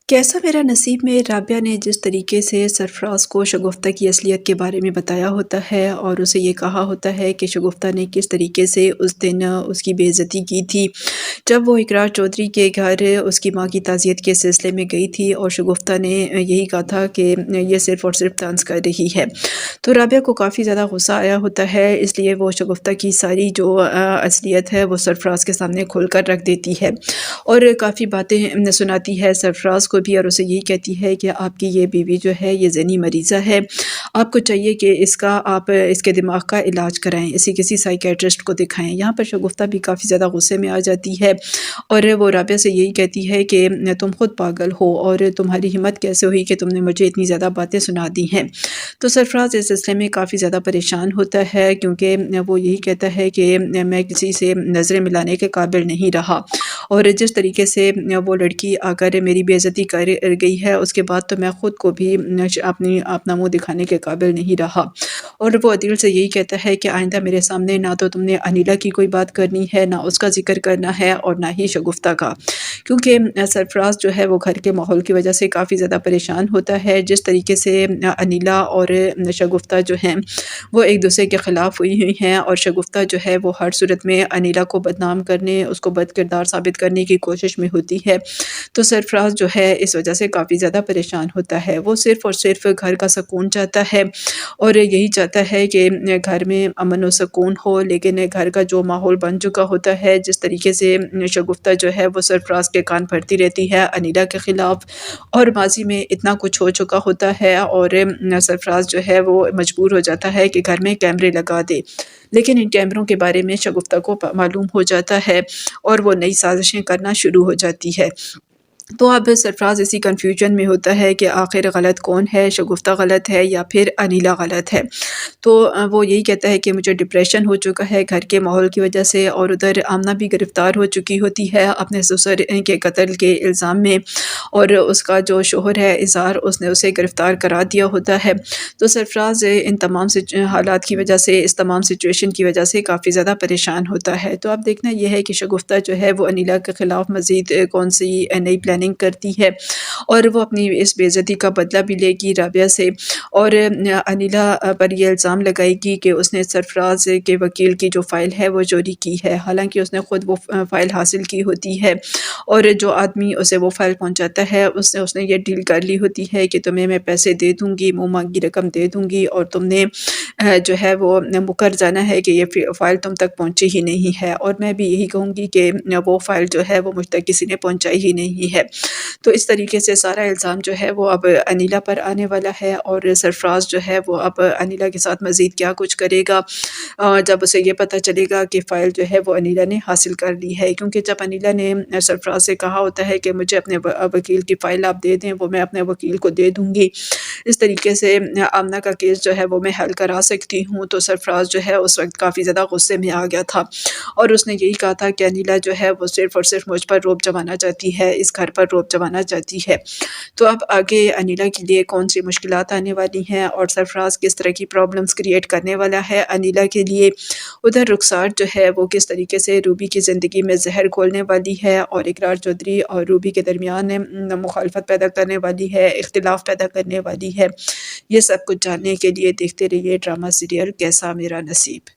कैसा मेरा नसीब में राबिया ने जिस तरीके से सरफराज को शगुफ्ता की असलियत के बारे में बताया होता है और उसे ये कहा होता है कि शगुफ्ता ने किस तरीके से उस दिन उसकी बेइज्जती की थी जब वो इकरार चौधरी के घर उसकी माँ की ताज़ियत के सिलसिले में गई थी और शगुफ्ता ने यही कहा था कि ये सिर्फ़ और सिर्फ तंज़ कर रही है। तो राबिया को काफ़ी ज़्यादा गुस्सा आया होता है, इसलिए वो शगुफ्ता की सारी जो असलियत है वो सरफराज के सामने खोल कर रख देती है और काफ़ी बातें सुनाती है सरफराज को भी और उसे यही कहती है कि आपकी ये बीवी जो है ये ज़हनी मरीज़ा है, आपको चाहिए कि आप इसके दिमाग का इलाज कराएँ, इसे किसी साइकियाट्रिस्ट को दिखाएँ। यहाँ पर शगुफ्ता भी काफ़ी ज़्यादा गुस्से में आ जाती है और वो राबिया से यही कहती है कि तुम खुद पागल हो और तुम्हारी हिम्मत कैसे हुई कि तुमने मुझे इतनी ज़्यादा बातें सुना दी हैं। तो सरफराज इस सिलसिले में काफ़ी ज़्यादा परेशान होता है क्योंकि वो यही कहता है कि मैं किसी से नज़रें मिलाने के काबिल नहीं रहा और जिस तरीके से वो लड़की आकर मेरी बेइज्जती कर गई है उसके बाद तो मैं ख़ुद को भी अपना मुँह दिखाने के काबिल नहीं रहा। और वो अदील से यही कहता है कि आइंदा मेरे सामने ना तो तुमने अनिला की कोई बात करनी है, ना उसका ज़िक्र करना है और ना ही शगुफ्ता का। क्योंकि सरफराज जो है वो घर के माहौल की वजह से काफ़ी ज़्यादा परेशान होता है। जिस तरीके से अनिला और शगुफ्ता जो हैं वो एक दूसरे के ख़िलाफ़ हुई हुई हैं और शगुफ्ता जो है वो हर सूरत में अनिला को बदनाम करने, उसको बदकिरदार साबित करने की कोशिश में होती है। तो सरफराज जो है इस वजह से काफ़ी ज़्यादा परेशान होता है। वो सिर्फ़ और सिर्फ़ घर का सुकून चाहता है और यही चाहता है कि घर में अमन और सुकून हो, लेकिन घर का जो माहौल बन चुका होता है, जिस तरीके से शगुफ्ता जो है वो सरफराज के कान भरती रहती है अनिला के ख़िलाफ़ और माज़ी में इतना कुछ हो चुका होता है और सरफराज जो है वो मजबूर हो जाता है कि घर में कैमरे लगा दे। लेकिन इन कैमरों के बारे में शगुफ्ता को मालूम हो जाता है और वो नई साज़िशें करना शुरू हो जाती है। तो अब सरफराज इसी कन्फ्यूजन में होता है कि आखिर गलत कौन है, शगुफ्ता गलत है या फिर अनिला गलत है। तो वो यही कहता है कि मुझे डिप्रेशन हो चुका है घर के माहौल की वजह से और उधर आमना भी गिरफ़्तार हो चुकी होती है अपने ससुर के कत्ल के इल्ज़ाम में और उसका जो शौहर है इज़हार उसने उसे गिरफ़्तार करा दिया होता है। तो सरफराज इन तमाम हालात की वजह से, इस तमाम सिचुएशन की वजह से काफ़ी ज़्यादा परेशान होता है। तो अब देखना ये है कि शगुफ्ता जो है वो अनिला के ख़िलाफ़ मज़ीद कौन सी नई प्लानिंग करती है और वो अपनी इस बेइज्जती का बदला भी लेगी राबिया से और अनिला पर ये इल्ज़ाम लगाएगी कि उसने सरफराज के वकील की जो फ़ाइल है वो चोरी की है। हालाँकि उसने ख़ुद वो फ़ाइल हासिल की होती है और जो आदमी उसे वो फ़ाइल पहुँचाता है उसने ये डील कर ली होती है कि तुम्हें मैं पैसे दे दूँगी, मुँह मांगी रकम दे दूँगी और तुमने जो है वो मुकर जाना है कि ये फ़ाइल तुम तक पहुँची ही नहीं है और मैं भी यही कहूँगी कि वो फ़ाइल जो है वो मुझ तक किसी ने पहुँचाई ही नहीं है। तो इस तरीके से सारा इल्ज़ाम जो है वो अब अनिला पर आने वाला है और सरफराज जो है वो अब अनिला के साथ मज़ीद क्या कुछ करेगा जब उसे ये पता चलेगा कि फ़ाइल जो है वो अनिला ने हासिल कर ली है। क्योंकि जब अनिला ने सरफराज से कहा होता है कि मुझे अपने वकील की फ़ाइल आप दे दें, वो मैं अपने वकील को दे दूँगी। इस तरीके से आमना का केस जो है वो मैं हल करा सकती हूँ। तो सरफराज जो है उस वक़्त काफ़ी ज़्यादा गुस्से में आ गया था और उसने यही कहा था कि अनिला जो है वो सिर्फ़ और सिर्फ़ मुझ पर रौब जमाना चाहती है, इस घर पर रौब जमाना चाहती है। तो अब आगे अनिला के लिए कौन-सी मुश्किलात आने वाली हैं और सरफराज किस तरह की प्रॉब्लम्स क्रिएट करने वाला है अनिला के लिए। उधर रुखसार जो है वो किस तरीके से रूबी की ज़िंदगी में ज़हर घोलने वाली है और इकरार चौधरी और रूबी के दरमियान मुखालफत पैदा करने वाली है, इख्तिलाफ़ पैदा करने वाली है। ये सब कुछ जानने के लिए देखते रहिए ड्रामा सीरियल कैसा मेरा नसीब।